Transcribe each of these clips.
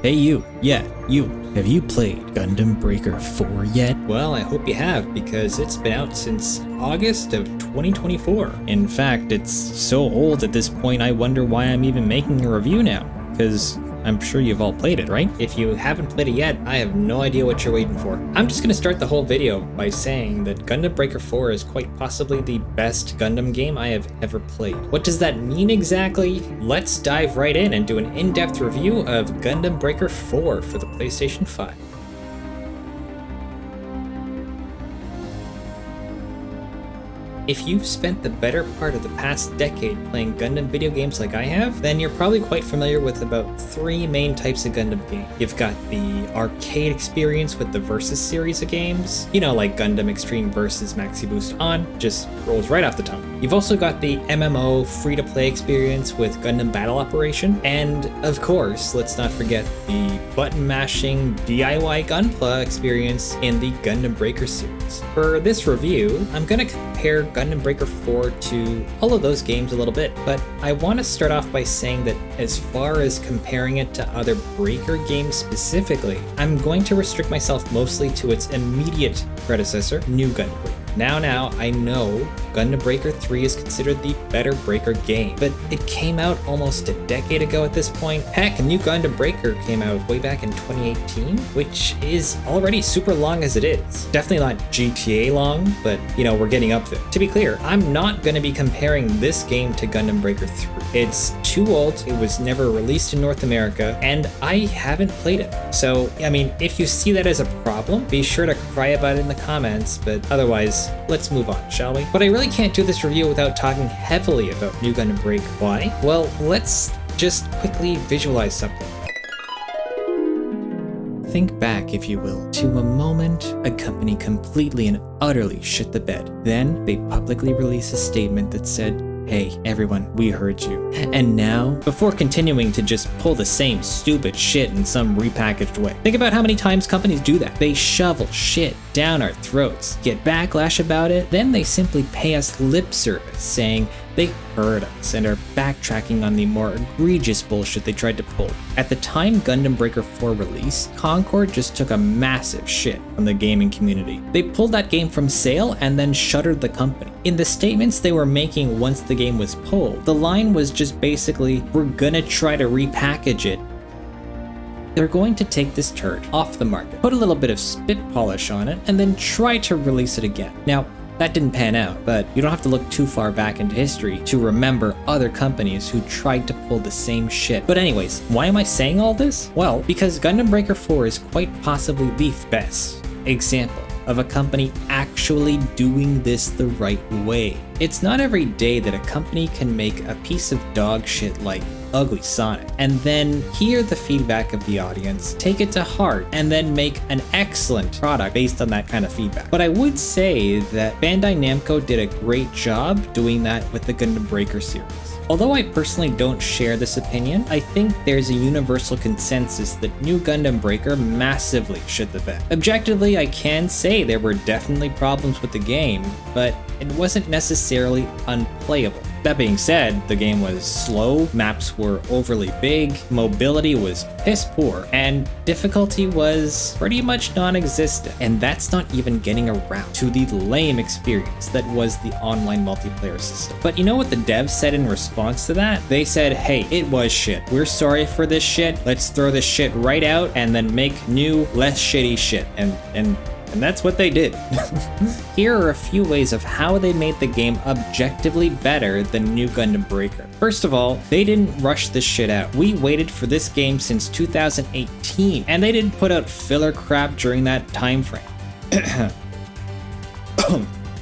Hey you, yeah, you. Have you played Gundam Breaker 4 yet? Well, I hope you have, because it's been out since August of 2024. In fact, it's so old at this point I wonder why I'm even making a review now, because I'm sure you've all played it, right? If you haven't played it yet, I have no idea what you're waiting for. I'm just gonna start the whole video by saying that Gundam Breaker 4 is quite possibly the best Gundam game I have ever played. What does that mean exactly? Let's dive right in and do an in-depth review of Gundam Breaker 4 for the PlayStation 5. If you've spent the better part of the past decade playing Gundam video games like I have, then you're probably quite familiar with about 3 main types of Gundam games. You've got the arcade experience with the Versus series of games, you know, like Gundam Extreme Versus Maxi Boost On, just rolls right off the tongue. You've also got the MMO free-to-play experience with Gundam Battle Operation, and of course, let's not forget the button-mashing DIY Gunpla experience in the Gundam Breaker series. For this review, I'm gonna compare Gundam Breaker 4 to all of those games a little bit, but I want to start off by saying that as far as comparing it to other Breaker games specifically, I'm going to restrict myself mostly to its immediate predecessor, New Gundam Breaker. Now, I know Gundam Breaker 3 is considered the better Breaker game, but it came out almost a decade ago at this point. Heck, New Gundam Breaker came out way back in 2018, which is already super long as it is. Definitely not GTA long, but you know, we're getting up there. To be clear, I'm not going to be comparing this game to Gundam Breaker 3. It's too old, it was never released in North America, and I haven't played it. So, I mean, if you see that as a problem, be sure to cry about it in the comments, but otherwise, let's move on, shall we? But I really can't do this review without talking heavily about New Gundam Breaker. Why? Well, let's just quickly visualize something. Think back, if you will, to a moment a company completely and utterly shit the bed. Then they publicly release a statement that said, "Hey, everyone, we heard you." And now, before continuing to just pull the same stupid shit in some repackaged way, think about how many times companies do that. They shovel shit down our throats, get backlash about it, then they simply pay us lip service saying they heard us and are backtracking on the more egregious bullshit they tried to pull. At the time Gundam Breaker 4 released, Concord just took a massive shit from the gaming community. They pulled that game from sale and then shuttered the company. In the statements they were making once the game was pulled, the line was just basically, "We're gonna try to repackage it. They're going to take this turd off the market, put a little bit of spit polish on it, and then try to release it again." Now, that didn't pan out, but you don't have to look too far back into history to remember other companies who tried to pull the same shit. But anyways, why am I saying all this? Well, because Gundam Breaker 4 is quite possibly the best example of a company actually doing this the right way. It's not every day that a company can make a piece of dog shit like Ugly Sonic, and then hear the feedback of the audience, take it to heart, and then make an excellent product based on that kind of feedback. But I would say that Bandai Namco did a great job doing that with the Gundam Breaker series. Although I personally don't share this opinion, I think there's a universal consensus that New Gundam Breaker massively shit the bed. Objectively, I can say there were definitely problems with the game, but it wasn't necessarily unplayable. That being said, the game was slow, maps were overly big, mobility was piss poor, and difficulty was pretty much non-existent. And that's not even getting around to the lame experience that was the online multiplayer system. But you know what the devs said in response to that? They said, "Hey, it was shit. We're sorry for this shit. Let's throw this shit right out and then make new, less shitty shit." And that's what they did. Here are a few ways of how they made the game objectively better than New Gundam Breaker. First of all, they didn't rush this shit out. We waited for this game since 2018, and they didn't put out filler crap during that time frame.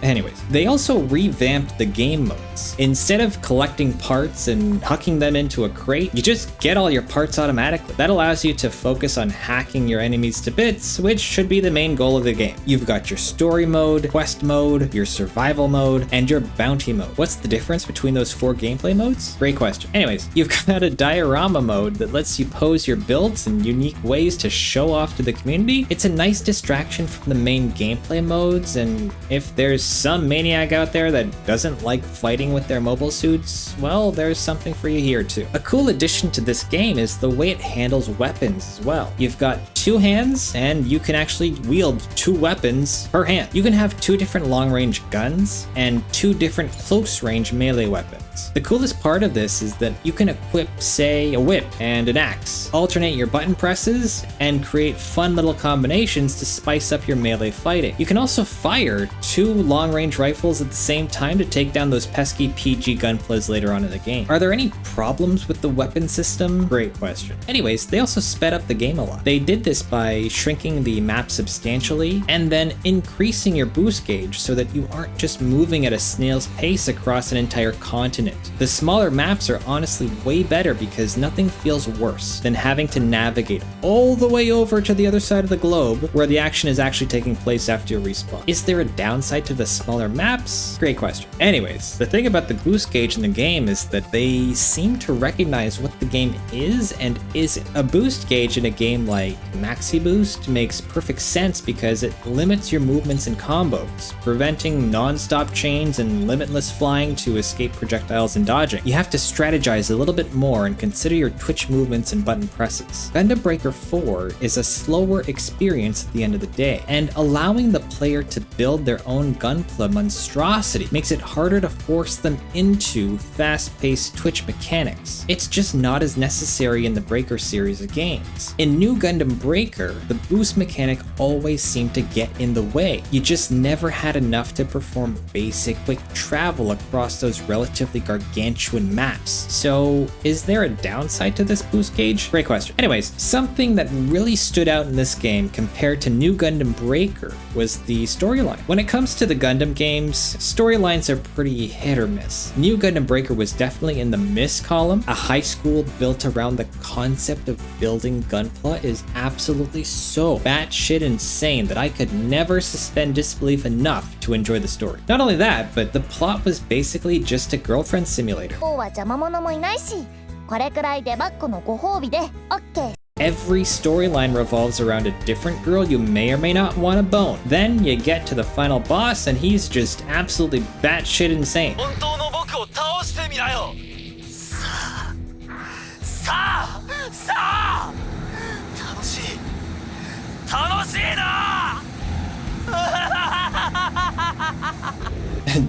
Anyways, they also revamped the game modes. Instead of collecting parts and hucking them into a crate, you just get all your parts automatically. That allows you to focus on hacking your enemies to bits, which should be the main goal of the game. You've got your story mode, quest mode, your survival mode, and your bounty mode. What's the difference between those 4 gameplay modes? Great question. Anyways, you've got a diorama mode that lets you pose your builds in unique ways to show off to the community. It's a nice distraction from the main gameplay modes, and if there's some maniac out there that doesn't like fighting with their mobile suits, well, there's something for you here too. A cool addition to this game is the way it handles weapons as well. You've got 2 hands, and you can actually wield 2 weapons per hand. You can have 2 different long-range guns and 2 different close-range melee weapons. The coolest part of this is that you can equip, say, a whip and an axe, alternate your button presses, and create fun little combinations to spice up your melee fighting. You can also fire 2 long-range rifles at the same time to take down those pesky PG gunplas later on in the game. Are there any problems with the weapon system? Great question. Anyways, they also sped up the game a lot. They did this by shrinking the map substantially and then increasing your boost gauge so that you aren't just moving at a snail's pace across an entire continent. The smaller maps are honestly way better because nothing feels worse than having to navigate all the way over to the other side of the globe where the action is actually taking place after you respawn. Is there a downside to the smaller maps? Great question. Anyways, the thing about the boost gauge in the game is that they seem to recognize what the game is and isn't. A boost gauge in a game like Maxi Boost makes perfect sense because it limits your movements and combos, preventing non-stop chains and limitless flying to escape projectiles and dodging. You have to strategize a little bit more and consider your twitch movements and button presses. Gundam Breaker 4 is a slower experience at the end of the day, and allowing the player to build their own gunpla monstrosity makes it harder to force them into fast-paced twitch mechanics. It's just not as necessary in the Breaker series of games. In New Gundam Breaker, the boost mechanic always seemed to get in the way. You just never had enough to perform basic quick travel across those relatively gargantuan maps. So is there a downside to this boost gauge? Great question. Anyways, something that really stood out in this game compared to New Gundam Breaker was the storyline. When it comes to the Gundam games, storylines are pretty hit or miss. New Gundam Breaker was definitely in the miss column. A high school built around the concept of building gunpla is absolutely so batshit insane that I could never suspend disbelief enough to enjoy the story. Not only that, but the plot was basically just a girlfriend simulator. Every storyline revolves around a different girl you may or may not want to bone. Then you get to the final boss and he's just absolutely batshit insane.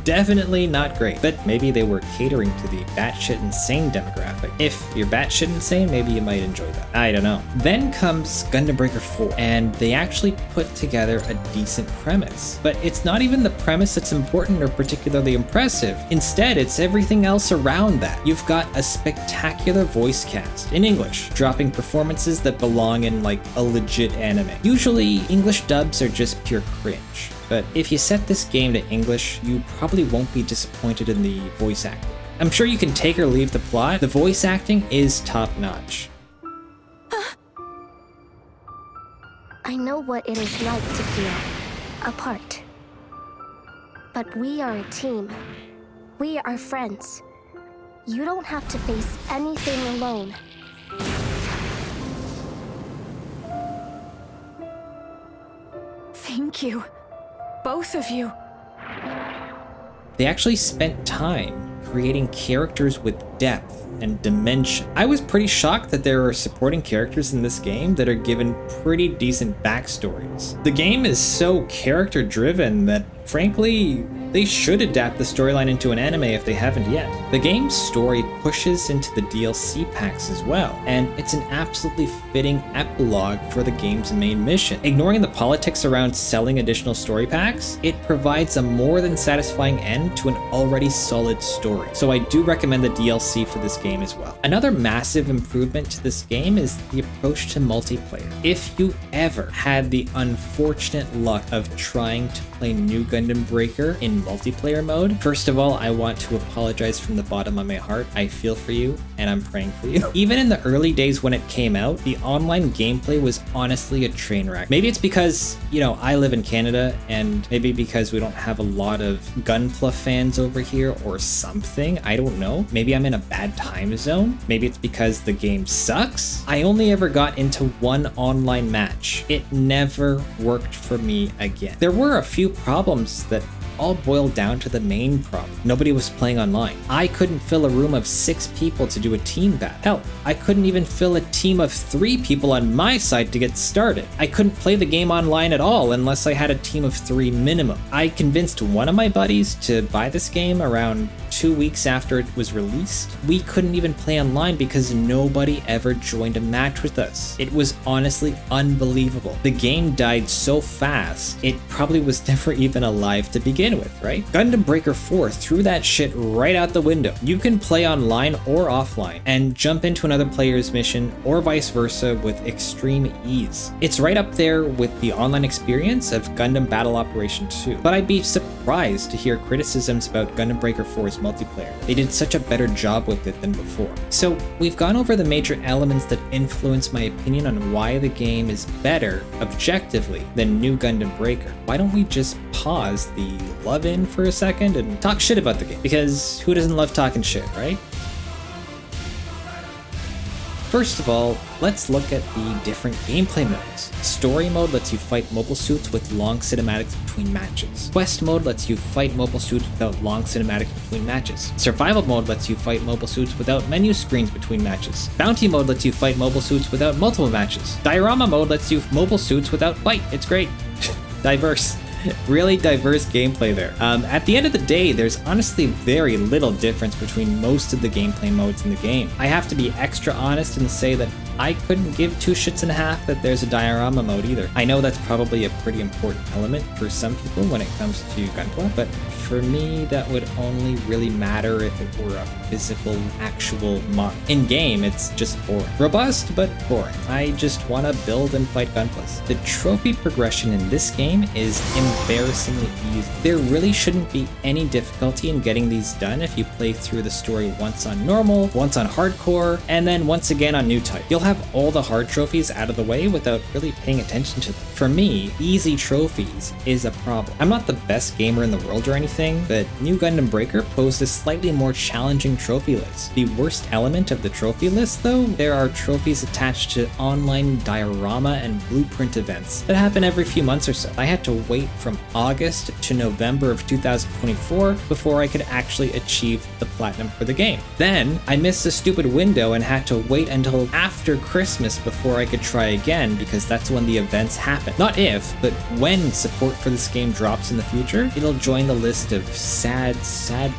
Definitely not great, but maybe they were catering to the batshit insane demographic. If you're batshit insane, maybe you might enjoy that. I don't know. Then comes Gundam Breaker 4, and they actually put together a decent premise. But it's not even the premise that's important or particularly impressive. Instead, it's everything else around that. You've got a spectacular voice cast in English, dropping performances that belong in like a legit anime. Usually, English dubs are just pure cringe. But if you set this game to English, you probably won't be disappointed in the voice acting. I'm sure you can take or leave the plot. The voice acting is top-notch. I know what it is like to feel apart. But we are a team. We are friends. You don't have to face anything alone. Thank you. Both of you. They actually spent time creating characters with depth and dimension. I was pretty shocked that there are supporting characters in this game that are given pretty decent backstories. The game is so character driven that, frankly, they should adapt the storyline into an anime if they haven't yet. The game's story pushes into the DLC packs as well, and it's an absolutely fitting epilogue for the game's main mission. Ignoring the politics around selling additional story packs, it provides a more than satisfying end to an already solid story. So I do recommend the DLC for this game as well. Another massive improvement to this game is the approach to multiplayer. If you ever had the unfortunate luck of trying to play New Gundam Breaker in multiplayer mode, first of all, I want to apologize from the bottom of my heart. I feel for you and I'm praying for you. Even in the early days when it came out, the online gameplay was honestly a train wreck. Maybe it's because, I live in Canada, and maybe because we don't have a lot of Gunpla fans over here or something. I don't know. Maybe I'm in a bad time zone. Maybe it's because the game sucks. I only ever got into one online match. It never worked for me again. There were a few problems that all boiled down to the main problem. Nobody was playing online. I couldn't fill a room of 6 people to do a team battle. Hell, I couldn't even fill a team of 3 people on my side to get started. I couldn't play the game online at all unless I had a team of 3 minimum. I convinced one of my buddies to buy this game around 2 weeks after it was released. We couldn't even play online because nobody ever joined a match with us. It was honestly unbelievable. The game died so fast, it probably was never even alive to begin with, right? Gundam Breaker 4 threw that shit right out the window. You can play online or offline and jump into another player's mission or vice versa with extreme ease. It's right up there with the online experience of Gundam Battle Operation 2, but I'd be surprised to hear criticisms about Gundam Breaker 4's multiplayer. They did such a better job with it than before. So we've gone over the major elements that influence my opinion on why the game is better objectively than New Gundam Breaker. Why don't we just pause the love in for a second and talk shit about the game? Because who doesn't love talking shit, right? First of all, let's look at the different gameplay modes. Story mode lets you fight mobile suits with long cinematics between matches. Quest mode lets you fight mobile suits without long cinematics between matches. Survival mode lets you fight mobile suits without menu screens between matches. Bounty mode lets you fight mobile suits without multiple matches. Diorama mode lets you mobile suits without fight. It's great. Diverse. Really diverse gameplay there. At the end of the day, there's honestly very little difference between most of the gameplay modes in the game. I have to be extra honest and say that I couldn't give 2 shits and a half that there's a diorama mode either. I know that's probably a pretty important element for some people when it comes to gunplay, but for me, that would only really matter if it were a physical, actual mod. In-game, it's just boring. Robust, but boring. I just want to build and fight gunplays. The trophy progression in this game is embarrassingly easy. There really shouldn't be any difficulty in getting these done if you play through the story once on normal, once on hardcore, and then once again on new type. You'll have all the hard trophies out of the way without really paying attention to them. For me, easy trophies is a problem. I'm not the best gamer in the world or anything, but New Gundam Breaker posed a slightly more challenging trophy list. The worst element of the trophy list, though, there are trophies attached to online diorama and blueprint events that happen every few months or so. I had to wait from August to November of 2024 before I could actually achieve the platinum for the game. Then, I missed a stupid window and had to wait until after Christmas before I could try again, because that's when the events happen. Not if, but when support for this game drops in the future, it'll join the list of sad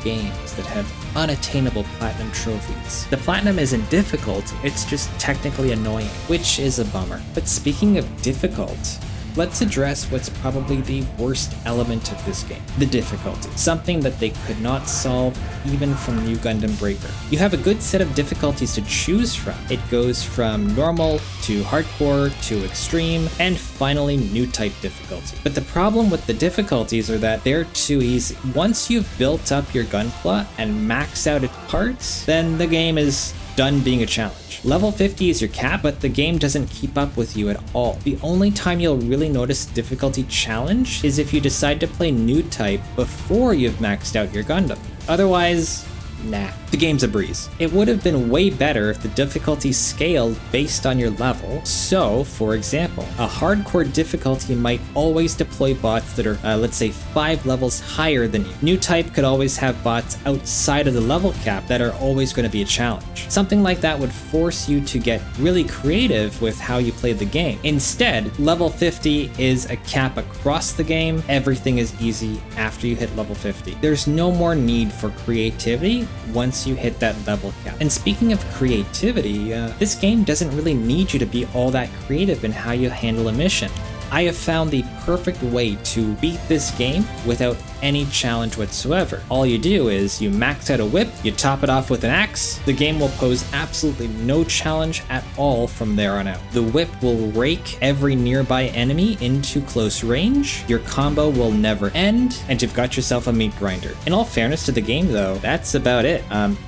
games that have unattainable platinum trophies. The platinum isn't difficult, it's just technically annoying, which is a bummer. But speaking of difficult, let's address what's probably the worst element of this game, the difficulty. Something that they could not solve even from New Gundam Breaker. You have a good set of difficulties to choose from. It goes from normal to hardcore to extreme, and finally new type difficulty. But the problem with the difficulties are that they're too easy. Once you've built up your gunpla and maxed out its parts, then the game is done being a challenge. Level 50 is your cap, but the game doesn't keep up with you at all. The only time you'll really notice difficulty challenge is if you decide to play new type before you've maxed out your Gundam. Otherwise, nah. The game's a breeze. It would have been way better if the difficulty scaled based on your level. So, for example, a hardcore difficulty might always deploy bots that are, let's say, 5 levels higher than you. New type could always have bots outside of the level cap that are always going to be a challenge. Something like that would force you to get really creative with how you play the game. Instead, level 50 is a cap across the game. Everything is easy after you hit level 50. There's no more need for creativity once you hit that level cap. And speaking of creativity, this game doesn't really need you to be all that creative in how you handle a mission. I have found the perfect way to beat this game without any challenge whatsoever. All you do is you max out a whip, you top it off with an axe, the game will pose absolutely no challenge at all from there on out. The whip will rake every nearby enemy into close range, your combo will never end, and you've got yourself a meat grinder. In all fairness to the game though, that's about it.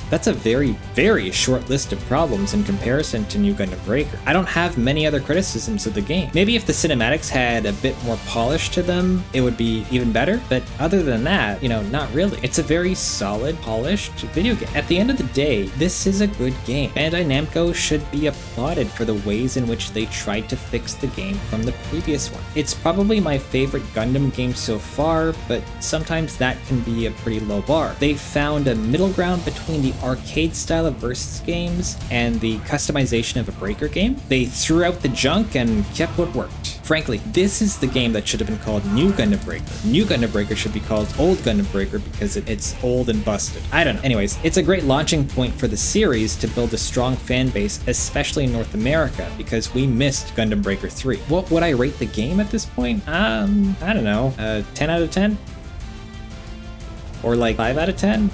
That's a very short list of problems in comparison to New Gundam Breaker. I don't have many other criticisms of the game. Maybe if the cinematics had a bit more polish to them, it would be even better. But other than that, you know, not really. It's a very solid, polished video game. At the end of the day, this is a good game. Bandai Namco should be applauded for the ways in which they tried to fix the game from the previous one. It's probably my favorite Gundam game so far, but sometimes that can be a pretty low bar. They found a middle ground between the arcade style of versus games and the customization of a Breaker game. They threw out the junk and kept what worked. Frankly, this is the game that should have been called New Gundam Breaker. New Gundam Breaker should be called Old Gundam Breaker because it's old and busted. I don't know. Anyways, it's a great launching point for the series to build a strong fan base, especially in North America, because we missed Gundam Breaker 3. What would I rate the game at this point? I don't know, 10 out of 10? Or like 5 out of 10?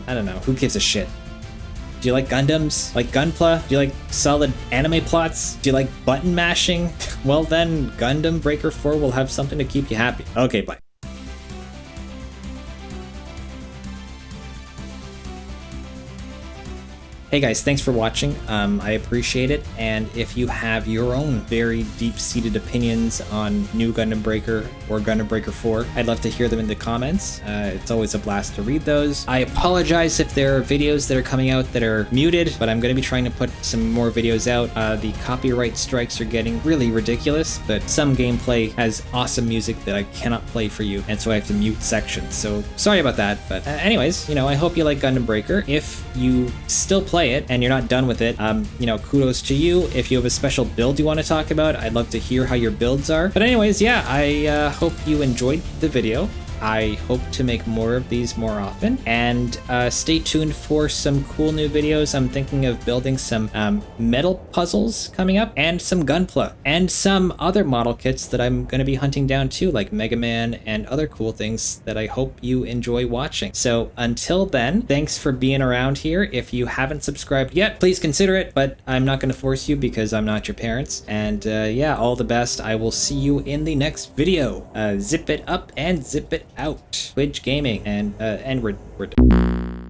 I don't know, who gives a shit? Do you like Gundams? Like Gunpla? Do you like solid anime plots? Do you like button mashing? Well then, Gundam Breaker 4 will have something to keep you happy. Okay, bye. Hey guys, thanks for watching. I appreciate it. And if you have your own very deep-seated opinions on New Gundam Breaker or Gundam Breaker 4, I'd love to hear them in the comments. It's always a blast to read those. I apologize if there are videos that are coming out that are muted, but I'm going to be trying to put some more videos out. The copyright strikes are getting really ridiculous, but some gameplay has awesome music that I cannot play for you, and so I have to mute sections. So sorry about that. But anyways, you know, I hope you like Gundam Breaker. If you still play it and you're not done with it, you know, kudos to you. If you have a special build you want to talk about, I'd love to hear how your builds are. But anyways, yeah, I hope you enjoyed the video. I hope to make more of these more often, and stay tuned for some cool new videos. I'm thinking of building some metal puzzles coming up, and some Gunpla, and some other model kits that I'm going to be hunting down too, like Mega Man and other cool things that I hope you enjoy watching. So until then, thanks for being around here. If you haven't subscribed yet, please consider it, but I'm not going to force you because I'm not your parents. And yeah, all the best. I will see you in the next video. Zip it up and zip it out. Kwij Gaming, and we're